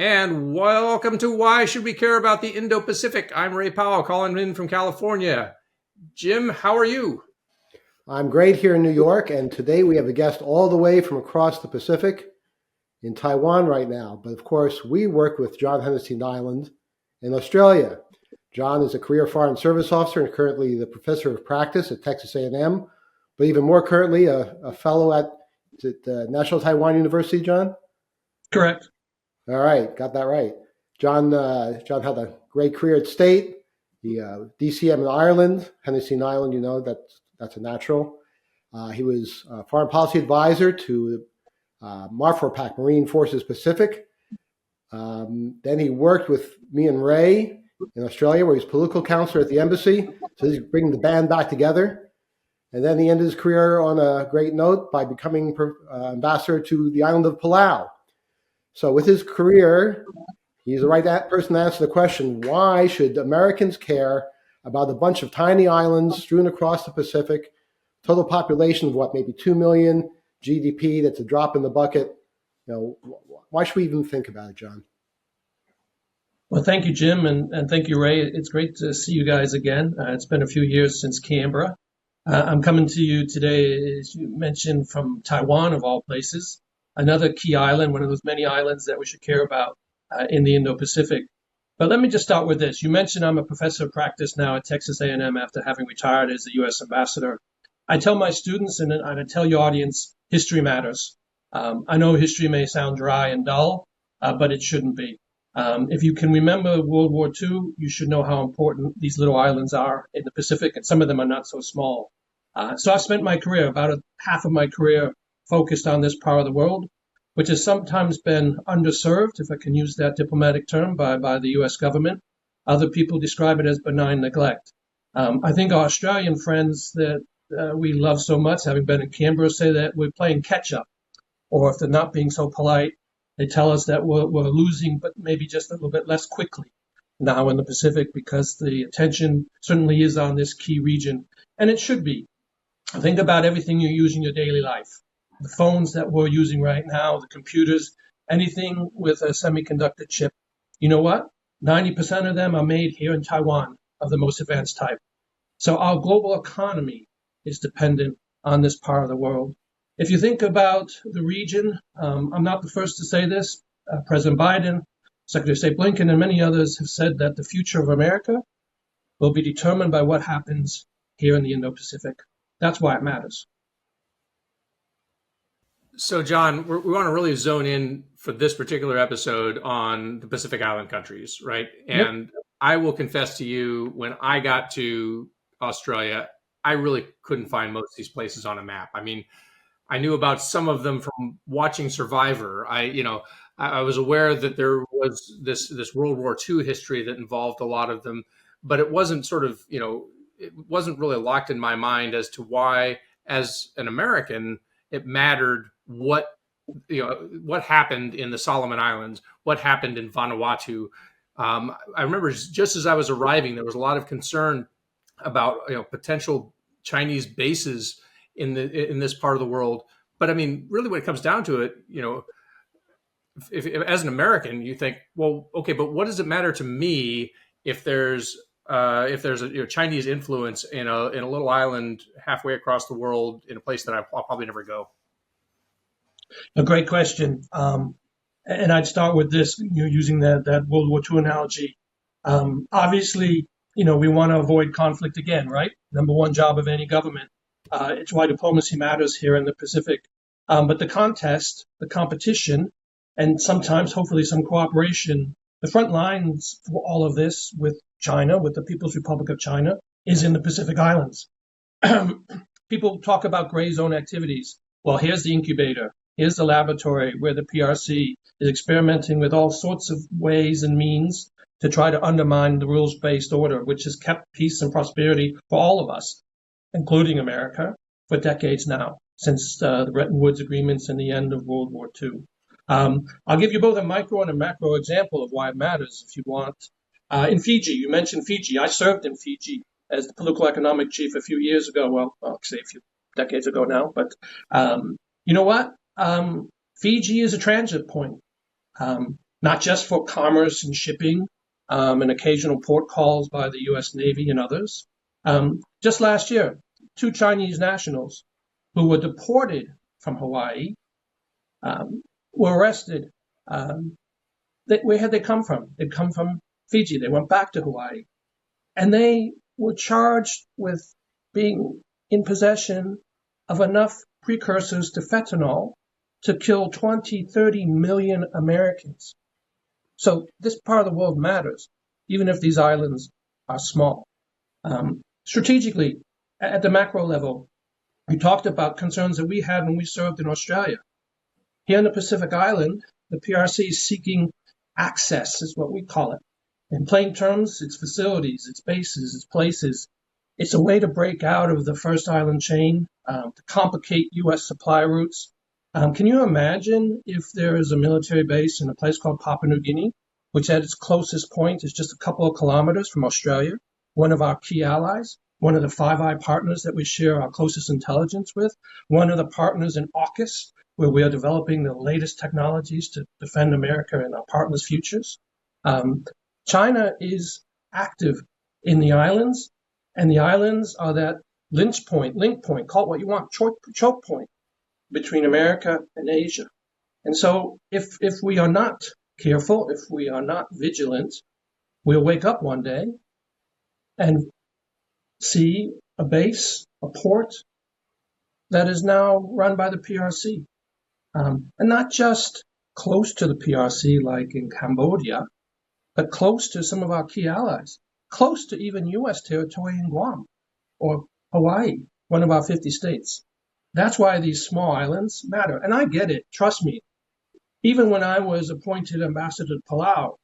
And welcome to Why Should We Care About the Indo-Pacific? I'm Ray Powell, calling in from California. Jim, how are you? I'm great here in New York, and today we have a guest all the way from across the Pacific in Taiwan right now. But of course, we work with John Hennessey-Niland in Australia. John is a career Foreign Service Officer and currently the Professor of Practice at Texas A&M, but even more currently a fellow at National Taiwan University, John? Correct. All right, got that right. John had a great career at State, the DCM in Ireland, Hennessey-Niland, you know, that's a natural. He was foreign policy advisor to MARFORPAC, Marine Forces Pacific. Then he worked with me and Ray in Australia, where he's political counselor at the embassy. So he's bringing the band back together. And then he ended his career on a great note by becoming ambassador to the island of Palau. So with his career, he's the right person to answer the question, why should Americans care about a bunch of tiny islands strewn across the Pacific, total population of what, maybe 2 million, GDP, that's a drop in the bucket? You know, why should we even think about it, John? Well, thank you, Jim, and thank you, Ray. It's great to see you guys again. It's been a few years since Canberra. I'm coming to you today, as you mentioned, from Taiwan, of all places, another key island, one of those many islands that we should care about in the Indo-Pacific. But let me just start with this. You mentioned I'm a professor of practice now at Texas A&M after having retired as the U.S. ambassador. I tell my students, and I tell your audience, history matters. I know history may sound dry and dull, but it shouldn't be. If you can remember World War II, you should know how important these little islands are in the Pacific, and some of them are not so small. So I've spent my career, about half of my career, focused on this part of the world, which has sometimes been underserved, if I can use that diplomatic term, by the U.S. government. Other people describe it as benign neglect. I think our Australian friends that we love so much, having been in Canberra, say that we're playing catch-up, or if they're not being so polite, they tell us that we're losing, but maybe just a little bit less quickly now in the Pacific, because the attention certainly is on this key region, and it should be. Think about everything you use in your daily life. The phones that we're using right now, the computers, anything with a semiconductor chip. You know what? 90% of them are made here in Taiwan, of the most advanced type. So our global economy is dependent on this part of the world. If you think about the region, I'm not the first to say this. President Biden, Secretary of State Blinken, and many others have said that the future of America will be determined by what happens here in the Indo-Pacific. That's why it matters. So, John, we want to really zone in for this particular episode on the Pacific Island countries, right? And yep. I will confess to you, when I got to Australia, I really couldn't find most of these places on a map. I mean, I knew about some of them from watching Survivor. I was aware that there was this World War II history that involved a lot of them, but it wasn't it wasn't really locked in my mind as to why, as an American, it mattered what happened in the Solomon Islands, what happened in Vanuatu. I remember just as I was arriving, there was a lot of concern about potential Chinese bases in this part of the world. But I mean, really, when it comes down to it, if as an American, you think, well, okay, but what does it matter to me if there's a Chinese influence in a little island halfway across the world in a place that I'll probably never go? A great question. And I'd start with this, using that World War II analogy. Obviously, we want to avoid conflict again, right? Number one job of any government. It's why diplomacy matters here in the Pacific. But the contest, the competition, and sometimes, hopefully, some cooperation, the front lines for all of this with China, with the People's Republic of China, is in the Pacific Islands. People talk about gray zone activities. Well, here's the incubator. Here's the laboratory where the PRC is experimenting with all sorts of ways and means to try to undermine the rules-based order, which has kept peace and prosperity for all of us, including America, for decades now, since the Bretton Woods agreements and the end of World War II. I'll give you both a micro and a macro example of why it matters if you want. In Fiji, you mentioned Fiji. I served in Fiji as the political economic chief a few years ago. Well, I'll say a few decades ago now. But you know what? Fiji is a transit point. not just for commerce and shipping and occasional port calls by the U.S. Navy and others. Just last year, 2 Chinese nationals who were deported from Hawaii were arrested. Where had they come from? They'd come from Fiji. They went back to Hawaii. And they were charged with being in possession of enough precursors to fentanyl to kill 20, 30 million Americans. So this part of the world matters, even if these islands are small. Strategically, at the macro level, we talked about concerns that we had when we served in Australia. Here in the Pacific Island, the PRC is seeking access, is what we call it. In plain terms, it's facilities, it's bases, it's places. It's a way to break out of the first island chain, to complicate U.S. supply routes. Can you imagine if there is a military base in a place called Papua New Guinea, which at its closest point is just a couple of kilometers from Australia, one of our key allies, one of the Five Eye partners that we share our closest intelligence with, one of the partners in AUKUS, where we are developing the latest technologies to defend America and our partners' futures. China is active in the islands, and the islands are that link point, call it what you want, choke point between America and Asia. And so if we are not careful, if we are not vigilant, we'll wake up one day and see a base, a port that is now run by the PRC. And not just close to the PRC like in Cambodia, but close to some of our key allies, close to even U.S. territory in Guam or Hawaii, one of our 50 states. That's why these small islands matter. And I get it, trust me. Even when I was appointed ambassador to Palau,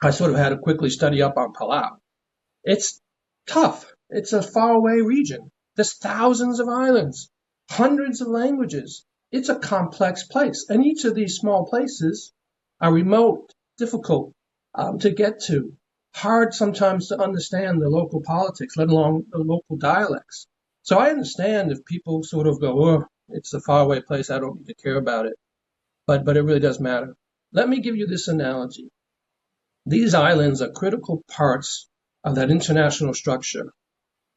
I sort of had to quickly study up on Palau. It's tough. It's a faraway region. There's thousands of islands, hundreds of languages. It's a complex place. And each of these small places are remote, difficult to get to, hard sometimes to understand the local politics, let alone the local dialects. So I understand if people sort of go, oh, it's a faraway place, I don't need to care about it. But it really does matter. Let me give you this analogy. These islands are critical parts of that international structure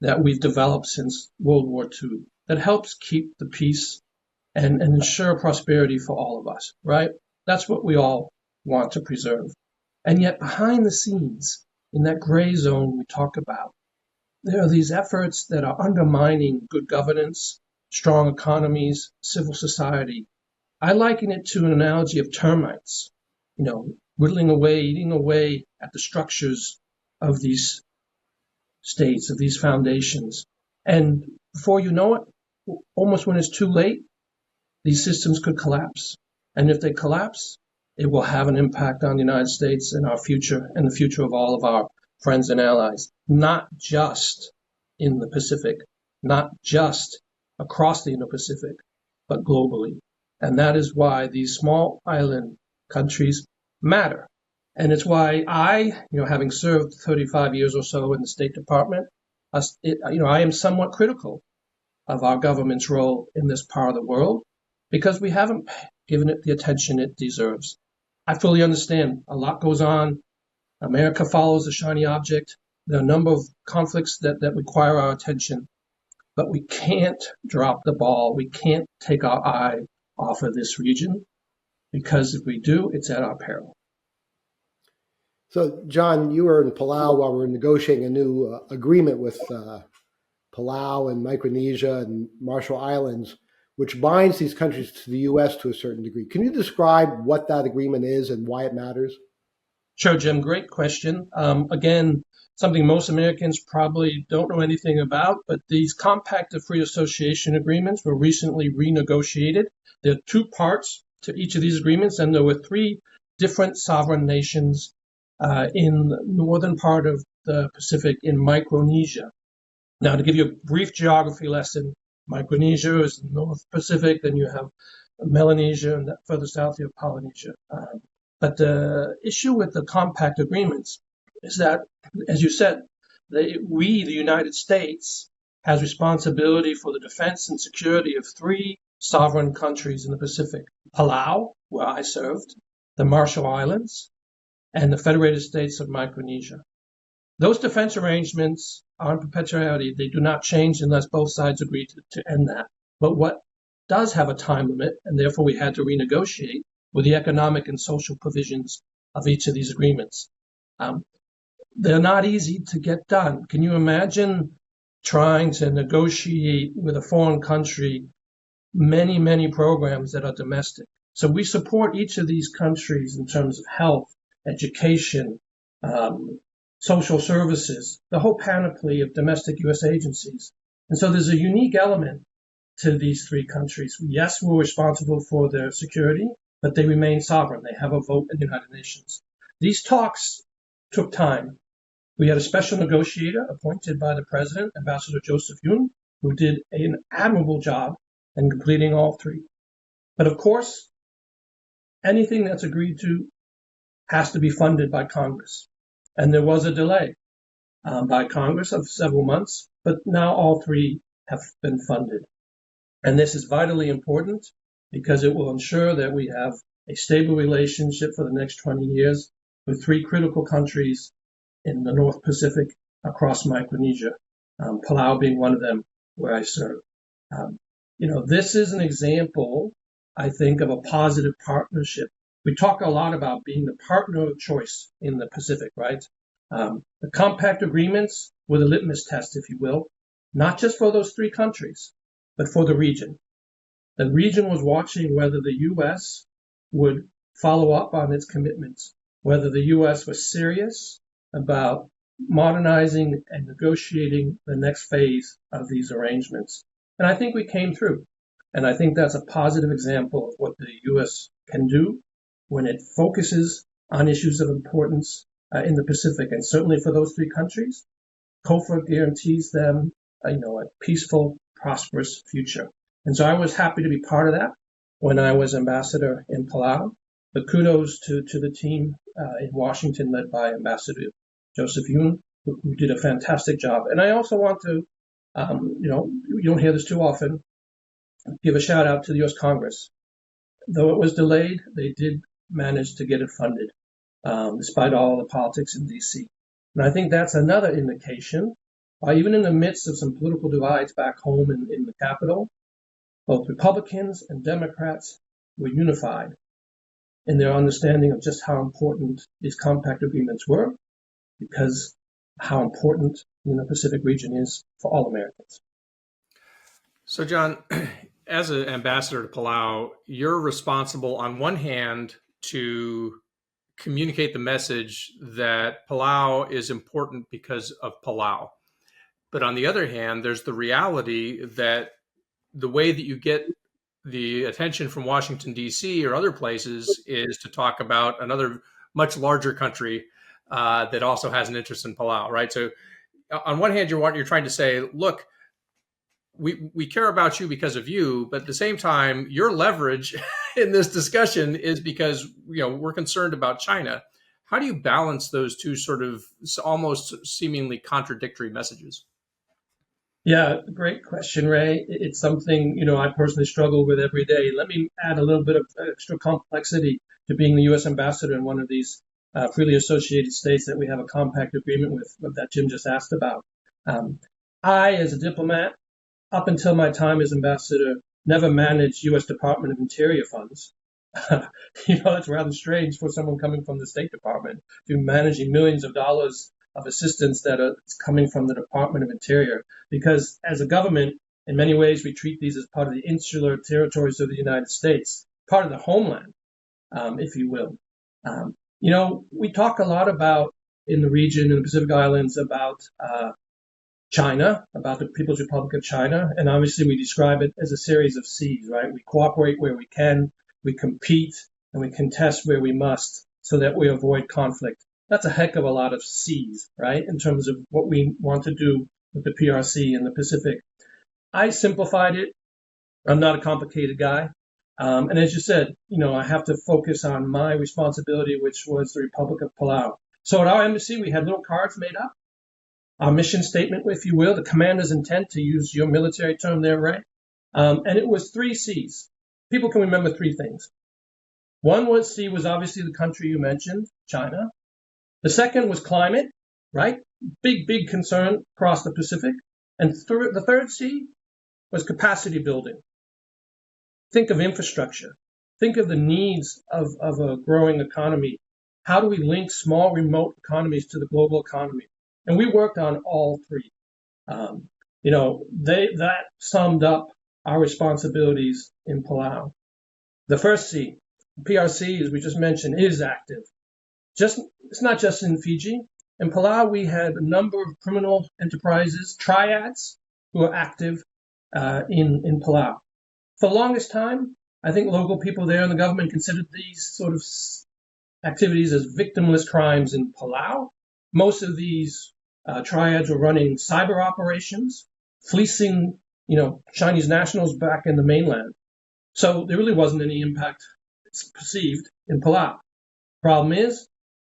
that we've developed since World War II that helps keep the peace and ensure prosperity for all of us, right? That's what we all want to preserve. And yet behind the scenes, in that gray zone we talk about, there are these efforts that are undermining good governance, strong economies, civil society. I liken it to an analogy of termites, whittling away, eating away at the structures of these states, of these foundations. And before you know it, almost when it's too late, these systems could collapse. And if they collapse, it will have an impact on the United States and our future and the future of all of our friends and allies, not just in the Pacific, not just across the Indo-Pacific, but globally. And that is why these small island countries matter. And it's why I, having served 35 years or so in the State Department, I am somewhat critical of our government's role in this part of the world because we haven't given it the attention it deserves. I fully understand a lot goes on. America follows the shiny object. There are a number of conflicts that require our attention, but we can't drop the ball. We can't take our eye off of this region because if we do, it's at our peril. So, John, you were in Palau while we were negotiating a new agreement with Palau and Micronesia and Marshall Islands, which binds these countries to the U.S. to a certain degree. Can you describe what that agreement is and why it matters? Sure, Jim. Great question. Again, something most Americans probably don't know anything about, but these Compact of Free Association agreements were recently renegotiated. There are 2 parts to each of these agreements, and there were 3 different sovereign nations in the northern part of the Pacific in Micronesia. Now, to give you a brief geography lesson, Micronesia is the North Pacific, then you have Melanesia, and further south you have Polynesia. But the issue with the compact agreements is that, as you said, we, the United States, has responsibility for the defense and security of 3 sovereign countries in the Pacific. Palau, where I served, the Marshall Islands, and the Federated States of Micronesia. Those defense arrangements are in perpetuity. They do not change unless both sides agree to end that. But what does have a time limit, and therefore we had to renegotiate, were the economic and social provisions of each of these agreements. They're not easy to get done. Can you imagine trying to negotiate with a foreign country many, many programs that are domestic? So we support each of these countries in terms of health, education, social services, the whole panoply of domestic U.S. agencies. And so there's a unique element to these three countries. Yes, we're responsible for their security, but they remain sovereign. They have a vote in the United Nations. These talks took time. We had a special negotiator appointed by the president, Ambassador Joseph Yun, who did an admirable job in completing all three. But of course, anything that's agreed to has to be funded by Congress. And there was a delay by Congress of several months, but now all three have been funded. And this is vitally important because it will ensure that we have a stable relationship for the next 20 years with three critical countries in the North Pacific across Micronesia, Palau being one of them where I serve. This is an example, I think, of a positive partnership. We talk a lot about being the partner of choice in the Pacific, right? The compact agreements were the litmus test, if you will, not just for those three countries, but for the region. The region was watching whether the U.S. would follow up on its commitments, whether the U.S. was serious about modernizing and negotiating the next phase of these arrangements. And I think we came through. And I think that's a positive example of what the U.S. can do when it focuses on issues of importance in the Pacific. And certainly for those three countries, COFA guarantees them a peaceful, prosperous future. And so I was happy to be part of that when I was ambassador in Palau. But kudos to the team in Washington led by Ambassador Joseph Yun, who did a fantastic job. And I also want to, you don't hear this too often, give a shout out to the U.S. Congress. Though it was delayed, they did manage to get it funded, despite all the politics in D.C. And I think that's another indication, even in the midst of some political divides back home in the Capitol, both Republicans and Democrats were unified in their understanding of just how important these compact agreements were, because how important the Pacific region is for all Americans. So, John, as an ambassador to Palau, you're responsible on one hand to communicate the message that Palau is important because of Palau. But on the other hand, there's the reality that the way that you get the attention from Washington, D.C. or other places is to talk about another much larger country that also has an interest in Palau, right? So on one hand, you're trying to say, look, we care about you because of you, but at the same time, your leverage in this discussion is because we're concerned about China. How do you balance those two sort of almost seemingly contradictory messages? Yeah, great question, Ray. It's something, I personally struggle with every day. Let me add a little bit of extra complexity to being the U.S. ambassador in one of these freely associated states that we have a compact agreement with that Jim just asked about. I, as a diplomat, up until my time as ambassador, never managed U.S. Department of Interior funds. That's rather strange for someone coming from the State Department to be managing millions of dollars of assistance that are coming from the Department of Interior. Because as a government, in many ways, we treat these as part of the insular territories of the United States, part of the homeland, if you will. We talk a lot about in the region, in the Pacific Islands, about China, about the People's Republic of China. And obviously we describe it as a series of C's, right? We cooperate where we can, we compete, and we contest where we must so that we avoid conflict. That's a heck of a lot of C's, right? In terms of what we want to do with the PRC in the Pacific. I simplified it. I'm not a complicated guy. And as you said, I have to focus on my responsibility, which was the Republic of Palau. So at our embassy, we had little cards made up. Our mission statement, if you will, the commander's intent, to use your military term there, Ray. And it was 3 C's. People can remember 3 things. One was obviously the country you mentioned, China. The second was climate, right? Big concern across the Pacific. And the third C was capacity building. Think of infrastructure. Think of the needs of a growing economy. How do we link small remote economies to the global economy? And we worked on all three. That summed up our responsibilities in Palau. The first C, PRC, as we just mentioned, is active. It's not just in Fiji. In Palau, we had a number of criminal enterprises, triads, who are active in Palau. For the longest time, I think local people there and the government considered these sort of activities as victimless crimes in Palau. Most of these triads were running cyber operations, fleecing, Chinese nationals back in the mainland. So there really wasn't any impact, it's perceived, in Palau. Problem is,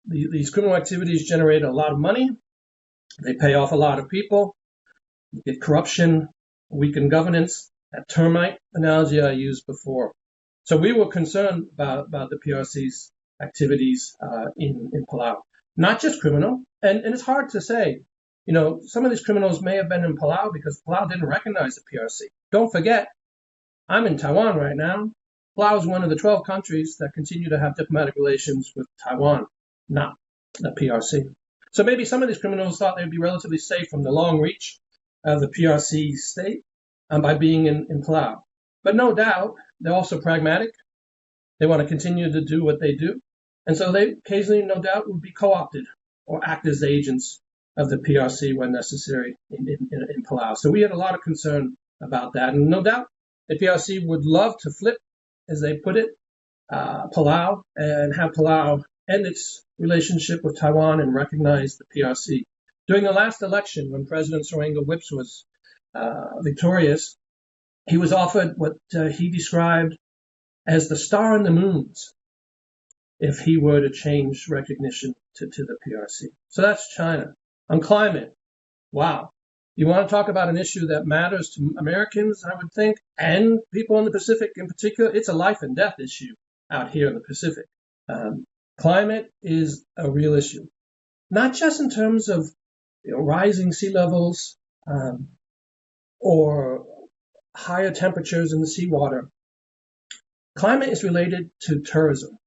these criminal activities generate a lot of money. They pay off a lot of people. You get corruption, weakened governance. That termite analogy I used before. So we were concerned about the PRC's activities in Palau. Not just criminal, and it's hard to say. Some of these criminals may have been in Palau because Palau didn't recognize the PRC. Don't forget, I'm in Taiwan right now. Palau is one of the 12 countries that continue to have diplomatic relations with Taiwan, not the PRC. So maybe some of these criminals thought they'd be relatively safe from the long reach of the PRC state by being in Palau. But no doubt, they're also pragmatic. They want to continue to do what they do. And so they occasionally, no doubt, would be co-opted or act as agents of the PRC when necessary in Palau. So we had a lot of concern about that. And no doubt, the PRC would love to flip, as they put it, Palau and have Palau end its relationship with Taiwan and recognize the PRC. During the last election, when President Sorenga Whips was victorious, he was offered what he described as the star in the moons if he were to change recognition to the PRC. So that's China. On climate, wow. You want to talk about an issue that matters to Americans, I would think, and people in the Pacific in particular. It's a life and death issue out here in the Pacific. Climate is a real issue, not just in terms of rising sea levels or higher temperatures in the seawater. Climate is related to tourism.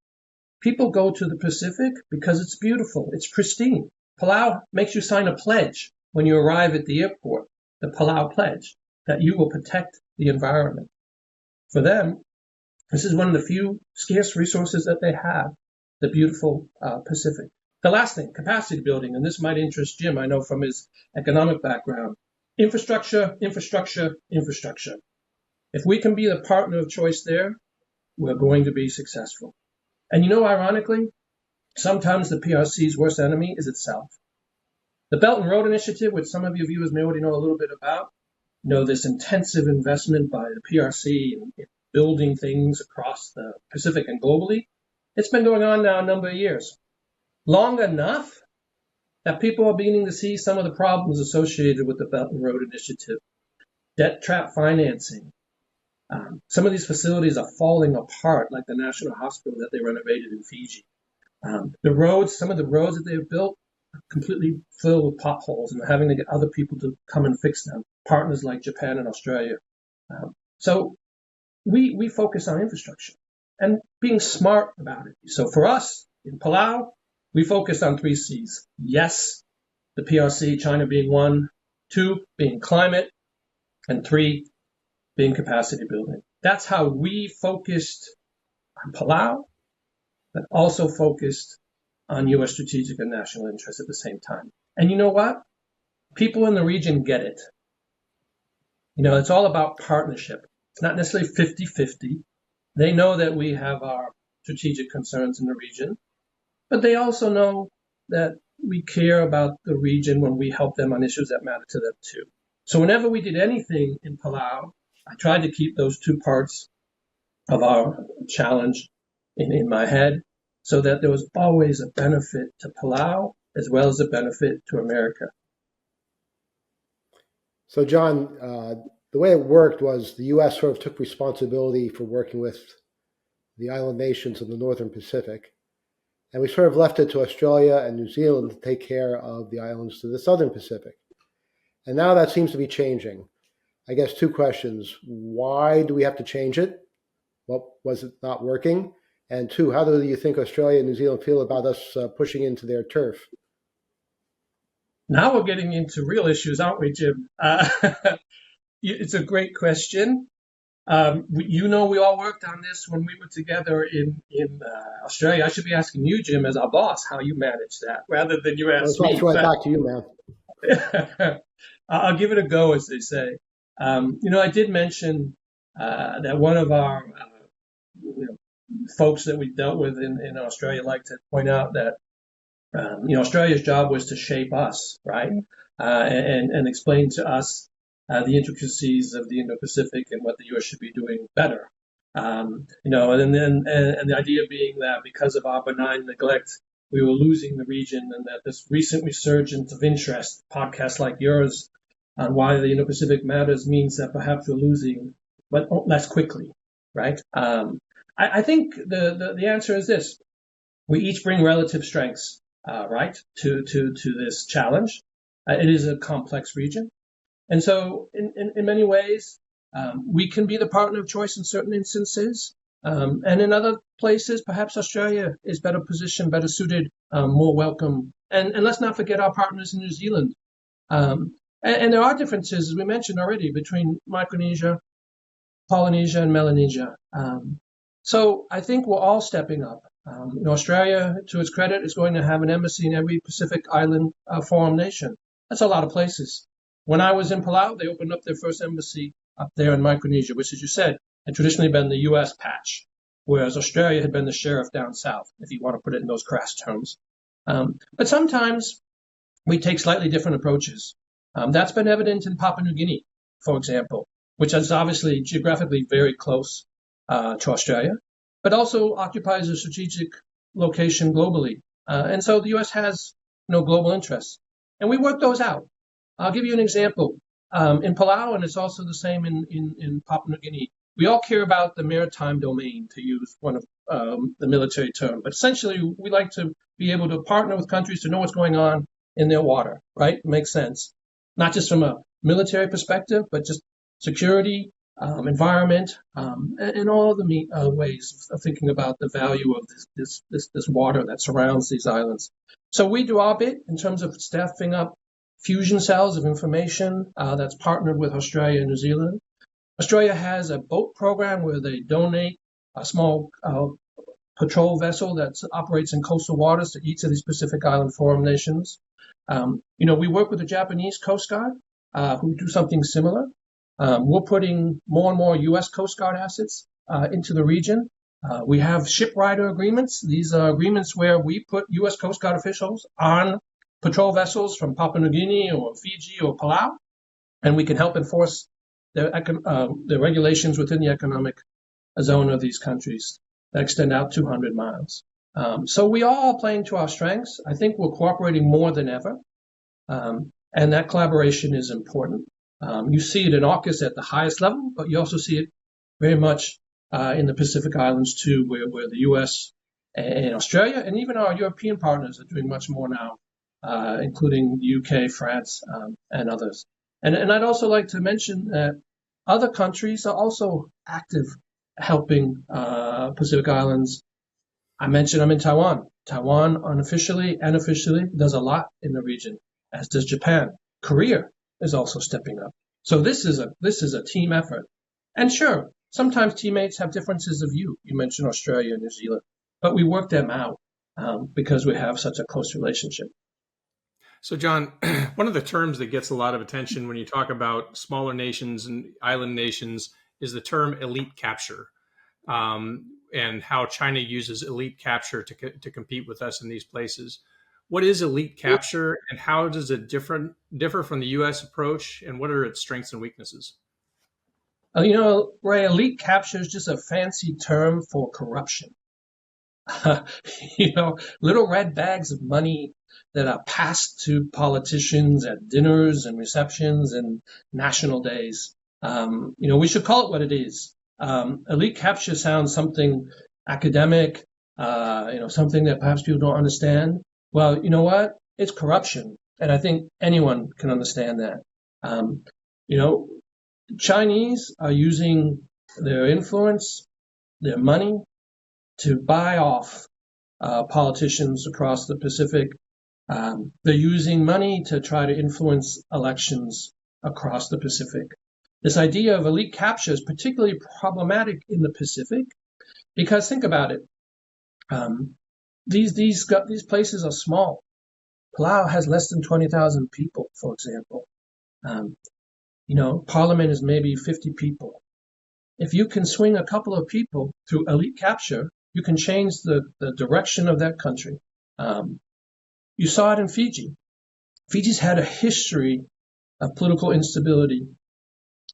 People go to the Pacific because it's beautiful, it's pristine. Palau makes you sign a pledge when you arrive at the airport, the Palau Pledge, that you will protect the environment. For them, this is one of the few scarce resources that they have, the beautiful Pacific. The last thing, capacity building, and this might interest Jim, I know from his economic background. Infrastructure, infrastructure, infrastructure. If we can be the partner of choice there, we're going to be successful. And ironically, sometimes the PRC's worst enemy is itself. The Belt and Road Initiative, which some of you viewers may already know a little bit about, this intensive investment by the PRC in building things across the Pacific and globally, it's been going on now a number of years. Long enough that people are beginning to see some of the problems associated with the Belt and Road Initiative. Debt trap financing. Some of these facilities are falling apart, like the National Hospital that they renovated in Fiji. Some of the roads that they've built are completely filled with potholes, and they're having to get other people to come and fix them, partners like Japan and Australia. So we focus on infrastructure and being smart about it. So for us, in Palau, we focused on 3 C's. Yes, the PRC, China being 1, 2, being climate, and 3, being capacity building. That's how we focused on Palau, but also focused on U.S. strategic and national interests at the same time. And you know what? People in the region get it. It's all about partnership. It's not necessarily 50-50. They know that we have our strategic concerns in the region, but they also know that we care about the region when we help them on issues that matter to them too. So whenever we did anything in Palau, I tried to keep those 2 parts of our challenge in my head so that there was always a benefit to Palau as well as a benefit to America. So John, the way it worked was the U.S. sort of took responsibility for working with the island nations in the northern Pacific. And we sort of left it to Australia and New Zealand to take care of the islands to the southern Pacific. And now that seems to be changing. I guess two questions. Why do we have to change it? What was it not working? And two, how do you think Australia and New Zealand feel about us pushing into their turf? Now we're getting into real issues, aren't we, Jim? It's a great question. We all worked on this when we were together in Australia. I should be asking you, Jim, as our boss, how you manage that, rather than you ask me. Let's right back to you, man. I'll give it a go, as they say. I did mention that one of our folks that we dealt with in Australia liked to point out that Australia's job was to shape us, right, and explain to us the intricacies of the Indo-Pacific and what the U.S. should be doing better. And the idea being that because of our benign neglect, we were losing the region, and that this recent resurgence of interest, podcasts like yours, on why the Indo-Pacific matters means that perhaps we're losing, but less quickly, right? I think the answer is this: we each bring relative strengths, right, to this challenge. It is a complex region. And so in many ways, we can be the partner of choice in certain instances. And in other places, perhaps Australia is better positioned, better suited, more welcome. And let's not forget our partners in New Zealand. And there are differences, as we mentioned already, between Micronesia, Polynesia, and Melanesia. So I think we're all stepping up. Australia, to its credit, is going to have an embassy in every Pacific Island Forum nation. That's a lot of places. When I was in Palau, they opened up their first embassy up there in Micronesia, which, as you said, had traditionally been the U.S. patch, whereas Australia had been the sheriff down south, if you want to put it in those crass terms. But sometimes we take slightly different approaches. That's been evident in Papua New Guinea, for example, which is obviously geographically very close to Australia, but also occupies a strategic location globally. And so the U.S. has global interests. And we work those out. I'll give you an example. In Palau, and it's also the same in Papua New Guinea, we all care about the maritime domain, to use one of the military term. But essentially, we like to be able to partner with countries to know what's going on in their water, right? It makes sense. Not just from a military perspective, but just security, environment, and all of the ways of thinking about the value of this water that surrounds these islands. So we do our bit in terms of staffing up fusion cells of information that's partnered with Australia and New Zealand. Australia has a boat program where they donate a small patrol vessel that operates in coastal waters to each of these Pacific Island Forum nations. We work with the Japanese Coast Guard who do something similar. We're putting more and more U.S. Coast Guard assets into the region. We have ship rider agreements. These are agreements where we put U.S. Coast Guard officials on patrol vessels from Papua New Guinea or Fiji or Palau, and we can help enforce the regulations within the economic zone of these countries that extend out 200 miles. So we are all playing to our strengths. I think we're cooperating more than ever, and that collaboration is important. You see it in AUKUS at the highest level, but you also see it very much in the Pacific Islands too, where the U.S. and Australia and even our European partners are doing much more now, including the UK, France, and others. And I'd also like to mention that other countries are also active helping Pacific Islands. I mentioned I'm in Taiwan. Taiwan unofficially and officially does a lot in the region, as does Japan. Korea is also stepping up. So this is a team effort. And sure, sometimes teammates have differences of view. You mentioned Australia and New Zealand, but we work them out because we have such a close relationship. So, John, one of the terms that gets a lot of attention when you talk about smaller nations and island nations is the term elite capture, and how China uses elite capture to compete with us in these places. What is elite capture, and how does it differ from the U.S. approach, and what are its strengths and weaknesses? Ray, elite capture is just a fancy term for corruption. Little red bags of money that are passed to politicians at dinners and receptions and national days. We should call it what it is. Elite capture sounds something academic, something that perhaps people don't understand. Well, you know what? It's corruption. And I think anyone can understand that. Um, you know, Chinese are using their influence, their money to buy off politicians across the Pacific. They're using money to try to influence elections across the Pacific. This idea of elite capture is particularly problematic in the Pacific because think about it. These places are small. Palau has less than 20,000 people, for example. Parliament is maybe 50 people. If you can swing a couple of people through elite capture, you can change the direction of that country. You saw it in Fiji. Fiji's had a history of political instability.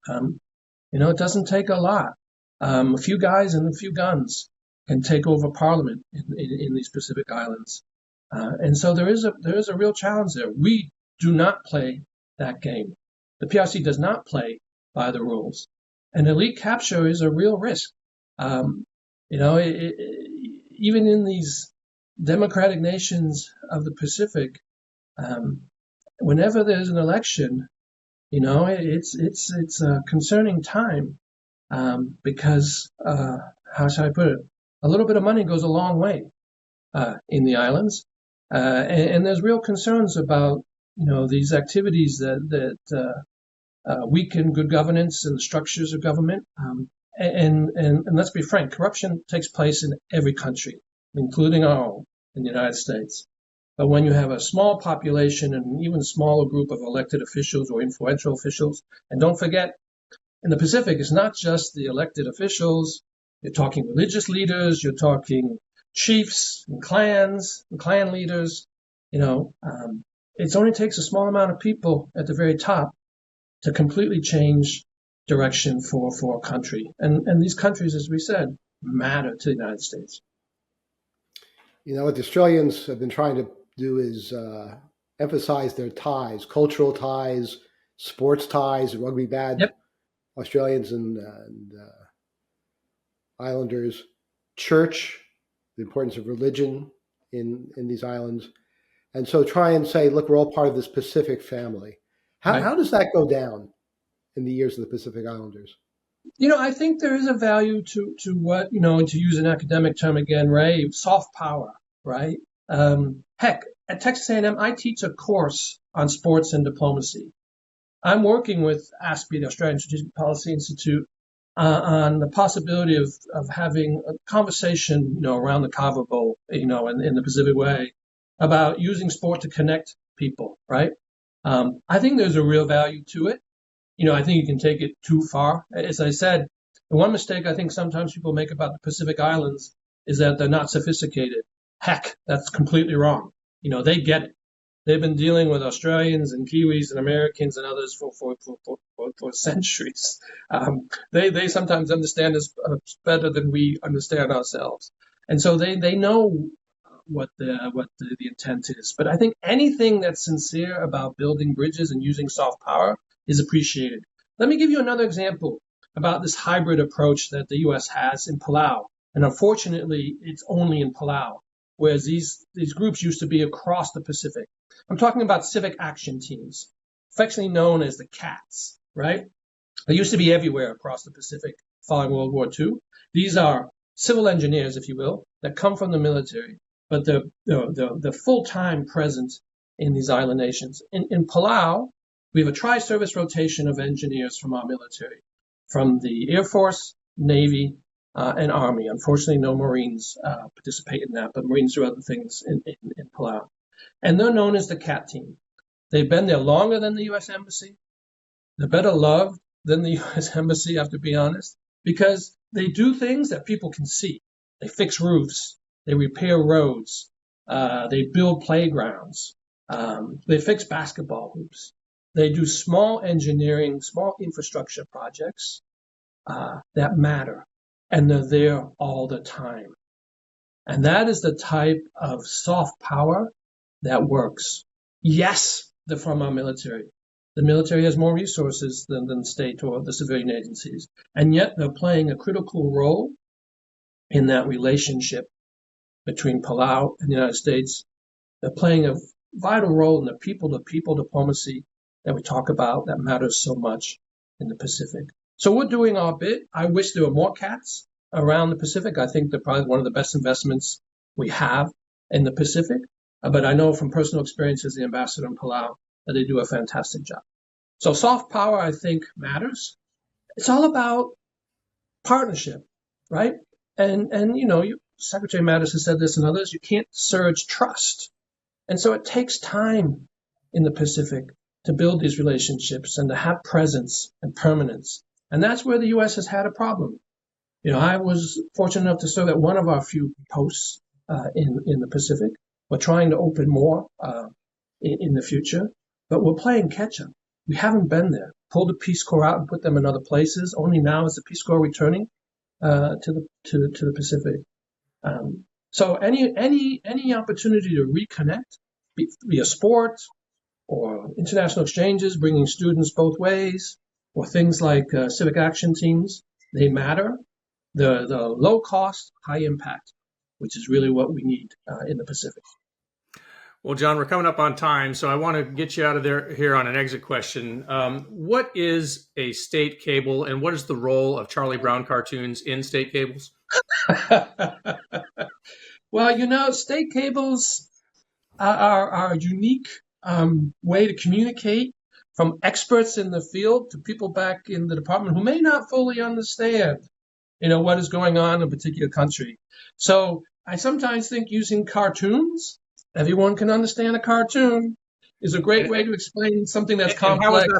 It doesn't take a lot. A few guys and a few guns can take over parliament in these Pacific Islands. And so there is a real challenge there. We do not play that game. The PRC does not play by the rules. And elite capture is a real risk. Even in these democratic nations of the Pacific, whenever there's an election, it's a concerning time because how should I put it? A little bit of money goes a long way in the islands, and there's real concerns about these activities that weaken good governance and the structures of government. And let's be frank, corruption takes place in every country, including our own, in the United States. But when you have a small population and an even smaller group of elected officials or influential officials, and don't forget, in the Pacific, it's not just the elected officials. You're talking religious leaders, you're talking chiefs and clans and clan leaders. It only takes a small amount of people at the very top to completely change direction for a country. And these countries, as we said, matter to the United States. What the Australians have been trying to do is emphasize their ties, cultural ties, sports ties, rugby bad. Yep. Australians and Islanders, church, the importance of religion in these islands. And so try and say, look, we're all part of this Pacific family. How does that go down in the years of the Pacific Islanders? I think there is a value to what, to use an academic term again, Ray, soft power, right? Heck, at Texas A&M, I teach a course on sports and diplomacy. I'm working with ASPI, the Australian Strategic Policy Institute, on the possibility of having a conversation, around the Kava Bowl, in the Pacific Way, about using sport to connect people, right? I think there's a real value to it. I think you can take it too far. As I said, the one mistake I think sometimes people make about the Pacific Islands is that they're not sophisticated. Heck, that's completely wrong. They get it. They've been dealing with Australians and Kiwis and Americans and others for centuries. They sometimes understand us better than we understand ourselves. And so they know what the intent is. But I think anything that's sincere about building bridges and using soft power is appreciated. Let me give you another example about this hybrid approach that the U.S. has in Palau. And unfortunately, it's only in Palau, whereas these groups used to be across the Pacific. I'm talking about civic action teams, affectionately known as the CATs, right? They used to be everywhere across the Pacific following World War II. These are civil engineers, if you will, that come from the military, but they're full-time present in these island nations. In Palau, we have a tri-service rotation of engineers from our military, from the Air Force, Navy, and Army. Unfortunately, no Marines participate in that, but Marines do other things in Palau. And they're known as the CAT team. They've been there longer than the U.S. Embassy. They're better loved than the U.S. Embassy, I have to be honest, because they do things that people can see. They fix roofs. They repair roads. They build playgrounds. They fix basketball hoops. They do small engineering, small infrastructure projects that matter. And they're there all the time. And that is the type of soft power that works. Yes, they're from our military. The military has more resources than the state or the civilian agencies. And yet they're playing a critical role in that relationship between Palau and the United States. They're playing a vital role in the people-to-people diplomacy that we talk about that matters so much in the Pacific. So we're doing our bit. I wish there were more cats around the Pacific. I think they're probably one of the best investments we have in the Pacific. But I know from personal experience as the ambassador in Palau that they do a fantastic job. So soft power, I think, matters. It's all about partnership, right? And you know, Secretary Mattis has said this and others, you can't surge trust. And so it takes time in the Pacific to build these relationships and to have presence and permanence. And that's where the U.S. has had a problem. You know, I was fortunate enough to serve at one of our few posts in the Pacific. We're trying to open more in the future, but we're playing catch up. We haven't been there. Pulled the Peace Corps out and put them in other places. Only now is the Peace Corps returning to the Pacific. So any opportunity to reconnect via sport or international exchanges, bringing students both ways, or things like civic action teams, they matter. The low cost, high impact, which is really what we need in the Pacific. Well, John, we're coming up on time, so I want to get you out of there here on an exit question. What is a state cable, and what is the role of Charlie Brown cartoons in state cables? Well, you know, state cables are a unique way to communicate from experts in the field to people back in the department who may not fully understand, you know, what is going on in a particular country. So I sometimes think using cartoons, everyone can understand a cartoon, is a great way to explain something that's complex.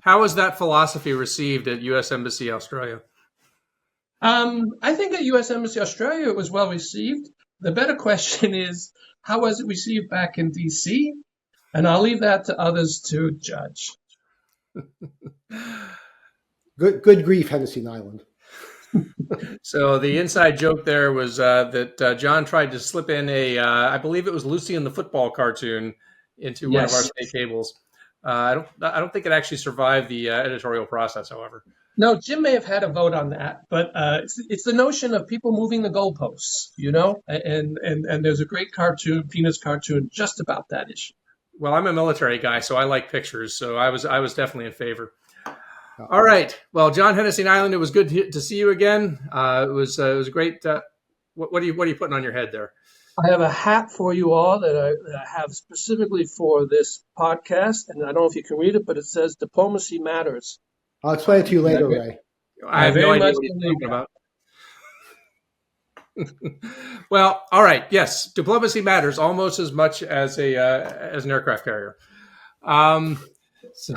How was that philosophy received at U.S. Embassy Australia? I think at U.S. Embassy Australia it was well received. The better question is, how was it received back in D.C.? And I'll leave that to others to judge. Good grief, Hennessey-Niland. So the inside joke there was that John tried to slip in I believe it was Lucy and the Football cartoon into one of our state cables. I don't think it actually survived the editorial process, however. No, Jim may have had a vote on that, but it's the notion of people moving the goalposts, you know, and there's a great cartoon, Peanuts cartoon, just about that issue. Well, I'm a military guy, so I like pictures, so I was definitely in favor. All right. Well, John Hennessey-Niland, it was good to see you again. It was a great. What are you putting on your head there? I have a hat for you all that I have specifically for this podcast, and I don't know if you can read it, but it says "Diplomacy Matters." I'll explain it to you later, Ray. I have no idea what you're talking about. Well, all right. Yes, diplomacy matters almost as much as an aircraft carrier. So.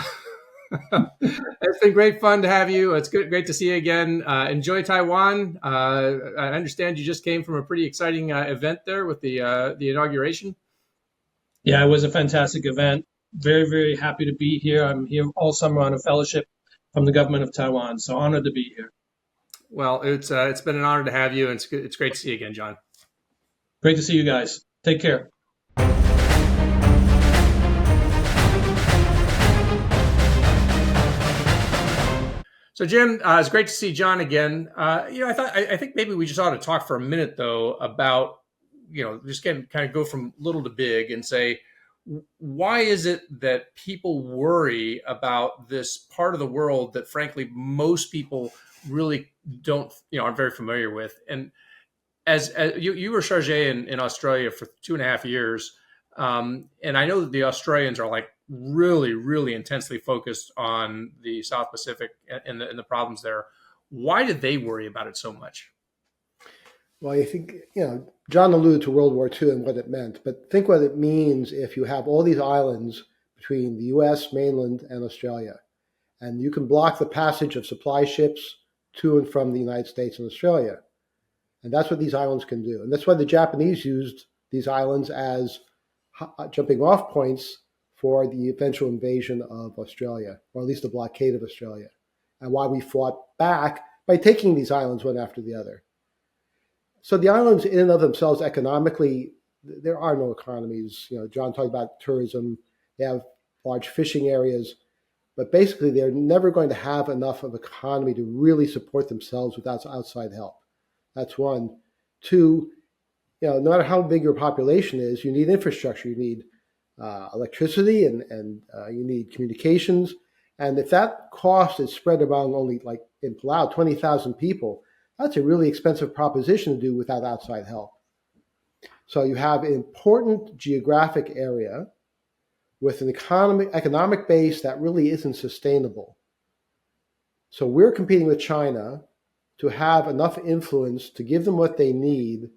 It's been great fun to have you. It's great to see you again. Enjoy Taiwan. I understand you just came from a pretty exciting event there with the inauguration. Yeah, it was a fantastic event. Very, very happy to be here. I'm here all summer on a fellowship from the government of Taiwan, so honored to be here. Well, it's been an honor to have you, and it's great to see you again, John. Great to see you guys. Take care. So, Jim, it's great to see John again. I think maybe we just ought to talk for a minute, though, about, just kind of go from little to big and say, why is it that people worry about this part of the world that, frankly, most people really don't, aren't very familiar with? And as you were chargé in Australia for 2.5 years, and I know that the Australians are like really, really intensely focused on the South Pacific and the problems there. Why did they worry about it so much? Well, I think, John alluded to World War II and what it meant, but think what it means if you have all these islands between the U.S. mainland and Australia, and you can block the passage of supply ships to and from the United States and Australia. And that's what these islands can do. And that's why the Japanese used these islands as jumping off points for the eventual invasion of Australia, or at least the blockade of Australia, and why we fought back by taking these islands one after the other. So the islands in and of themselves economically, there are no economies. John talked about tourism. They have large fishing areas, but basically they're never going to have enough of an economy to really support themselves without outside help. That's one. Two, no matter how big your population is, you need infrastructure. You need electricity and you need communications. And if that cost is spread around only, like in Palau, 20,000 people, that's a really expensive proposition to do without outside help. So you have an important geographic area with an economic base that really isn't sustainable. So we're competing with China to have enough influence to give them what they need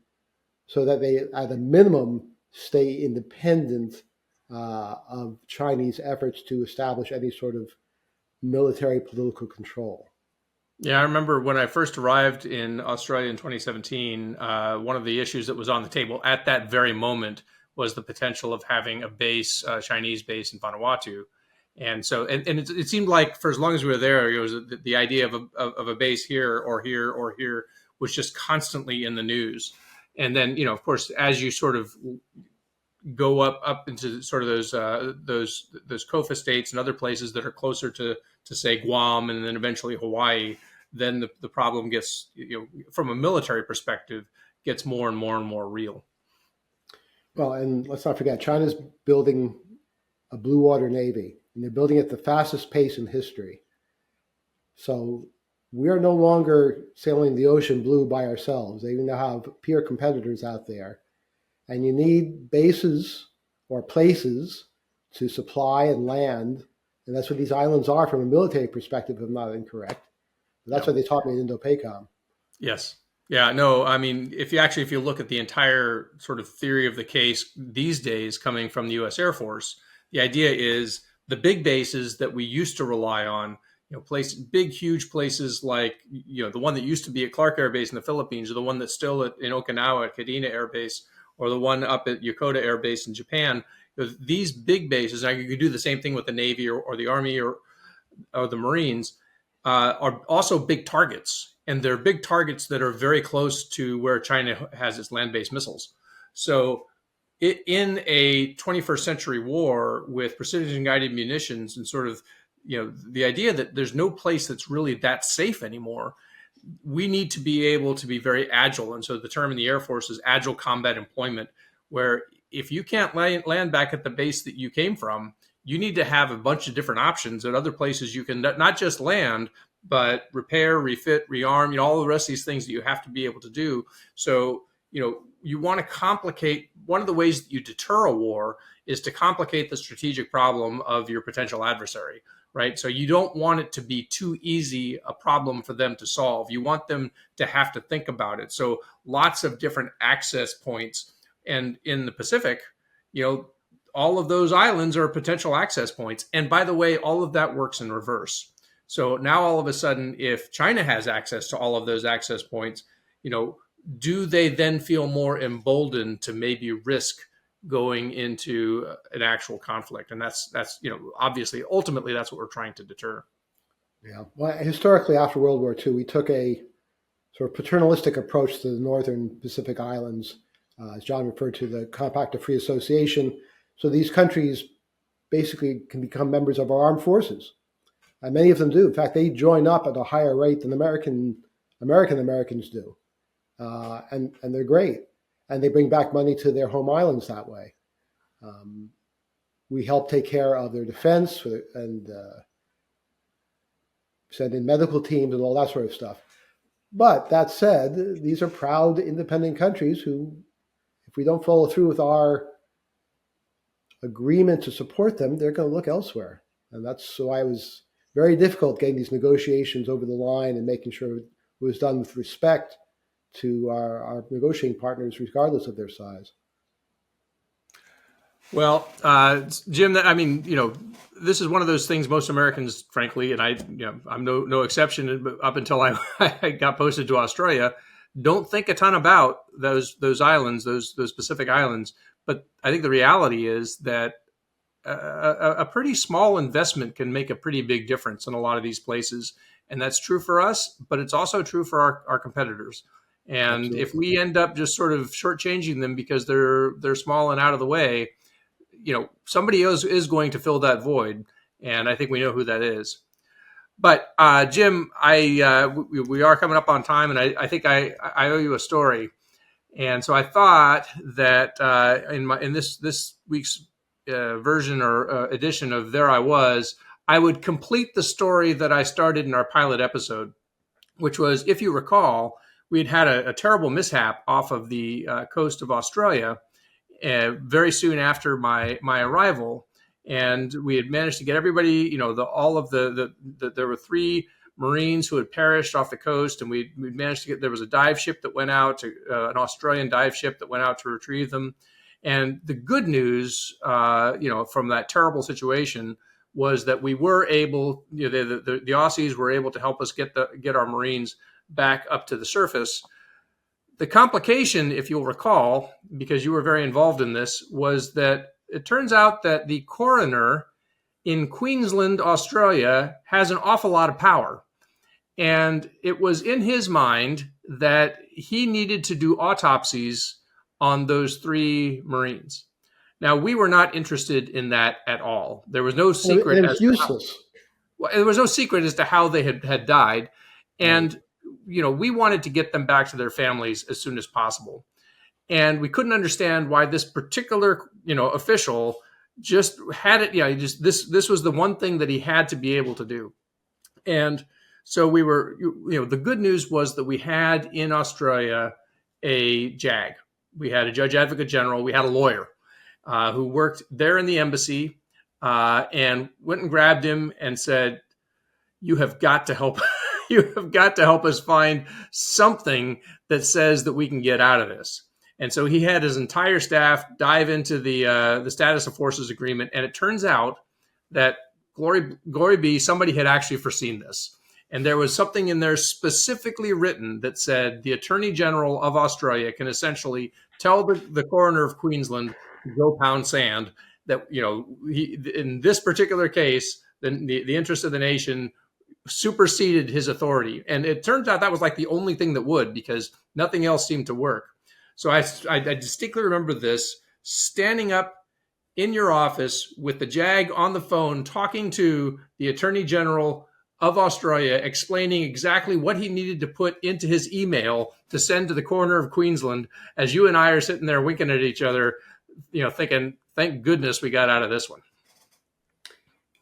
so that they, at a minimum, stay independent of Chinese efforts to establish any sort of military political control. Yeah, I remember when I first arrived in Australia in 2017, one of the issues that was on the table at that very moment was the potential of having a base, Chinese base in Vanuatu. And so, and it seemed like for as long as we were there, it was the idea of a base here or here or here was just constantly in the news. And then, of course, as you sort of go up into sort of those COFA states and other places that are closer to say Guam and then eventually Hawaii, then the problem gets, from a military perspective, gets more and more and more real. Well, and let's not forget, China's building a blue water navy, and they're building it at the fastest pace in history. So we are no longer sailing the ocean blue by ourselves. They now have peer competitors out there. And you need bases or places to supply and land. And that's what these islands are from a military perspective, if I'm not incorrect. But that's what they taught me in Indo-Pacific. Yes. Yeah, no, I mean, if you look at the entire sort of theory of the case these days coming from the U.S. Air Force, the idea is the big bases that we used to rely on, big, huge places like, the one that used to be at Clark Air Base in the Philippines, or the one that's still in Okinawa at Kadena Air Base, or the one up at Yokota Air Base in Japan. These big bases, now you could do the same thing with the Navy or the Army or the Marines, are also big targets. And they're big targets that are very close to where China has its land-based missiles. So in a 21st century war with precision-guided munitions and sort of, the idea that there's no place that's really that safe anymore, we need to be able to be very agile. And so the term in the Air Force is agile combat employment, where if you can't land back at the base that you came from, you need to have a bunch of different options at other places you can not just land, but repair, refit, rearm, all the rest of these things that you have to be able to do. So, you want to complicate, one of the ways that you deter a war is to complicate the strategic problem of your potential adversary, right? So you don't want it to be too easy a problem for them to solve. You want them to have to think about it. So lots of different access points. And in the Pacific, all of those islands are potential access points. And by the way, all of that works in reverse. So now all of a sudden, if China has access to all of those access points, do they then feel more emboldened to maybe risk going into an actual conflict? And that's obviously, ultimately, that's what we're trying to deter. Yeah. Well, historically, after World War II, we took a sort of paternalistic approach to the northern Pacific islands, as John referred to the Compact of Free Association. So these countries basically can become members of our armed forces. And many of them do. In fact, they join up at a higher rate than Americans do. And they're great. And they bring back money to their home islands that way. We help take care of their defense and send in medical teams and all that sort of stuff. But that said, these are proud, independent countries who, if we don't follow through with our agreement to support them, they're going to look elsewhere. And that's why it was very difficult getting these negotiations over the line and making sure it was done with respect to our negotiating partners, regardless of their size. Well, Jim, this is one of those things most Americans, frankly, and I'm no exception, up until I got posted to Australia, don't think a ton about those islands, those Pacific islands. But I think the reality is that a pretty small investment can make a pretty big difference in a lot of these places. And that's true for us, but it's also true for our competitors. And Absolutely. If we end up just sort of shortchanging them because they're small and out of the way, somebody else is going to fill that void. And I think we know who that is. But Jim, we are coming up on time, and I think I owe you a story. And so I thought that in this week's version or edition of There I Was, I would complete the story that I started in our pilot episode, which was, if you recall, we had a terrible mishap off of the coast of Australia very soon after my arrival, and we had managed to get everybody, there were 3 Marines who had perished off the coast, and we managed to get, there was a dive ship that went out, an Australian dive ship that went out to retrieve them. And the good news, from that terrible situation was that we were able, the Aussies were able to help us get our Marines back up to the surface. The complication, if you'll recall, because you were very involved in this, was that it turns out that the coroner in Queensland, Australia, has an awful lot of power. And it was in his mind that he needed to do autopsies on those 3 Marines. Now, we were not interested in that at all. There was no secret. It was useless. There was no secret as to how they had died. And, we wanted to get them back to their families as soon as possible. And we couldn't understand why this particular, official just had it. This was the one thing that he had to be able to do. And so we were, the good news was that we had in Australia a JAG. We had a Judge Advocate General. We had a lawyer who worked there in the embassy and went and grabbed him and said, "You have got to help. You have got to help us find something that says that we can get out of this." And so he had his entire staff dive into the status of forces agreement. And it turns out that glory be, somebody had actually foreseen this. And there was something in there specifically written that said the Attorney General of Australia can essentially tell the coroner of Queensland to go pound sand, that, in this particular case, the interest of the nation superseded his authority. And it turns out that was like the only thing that would, because nothing else seemed to work. So I distinctly remember this, standing up in your office with the JAG on the phone, talking to the Attorney General of Australia, explaining exactly what he needed to put into his email to send to the coroner of Queensland, as you and I are sitting there winking at each other, thinking, thank goodness we got out of this one.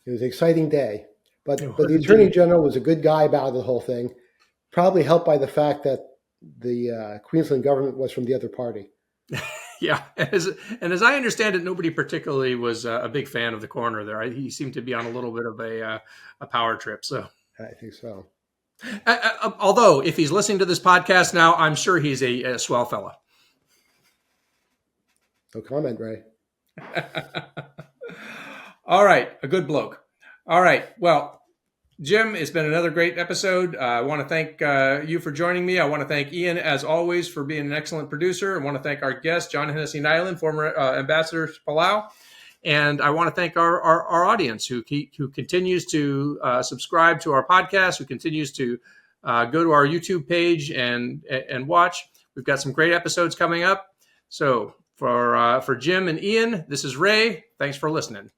It was an exciting day. But the Attorney General was a good guy about the whole thing, probably helped by the fact that the Queensland government was from the other party. Yeah. And as I understand it, nobody particularly was a big fan of the coroner there. He seemed to be on a little bit of a power trip. So I think so. Although, if he's listening to this podcast now, I'm sure he's a swell fella. No comment, Ray. All right. A good bloke. All right. Well, Jim, it's been another great episode. I want to thank you for joining me. I want to thank Ian, as always, for being an excellent producer. I want to thank our guest, John Hennessey-Niland, former ambassador to Palau. And I want to thank our audience who continues to subscribe to our podcast, who continues to go to our YouTube page and watch. We've got some great episodes coming up. So for Jim and Ian, this is Ray. Thanks for listening.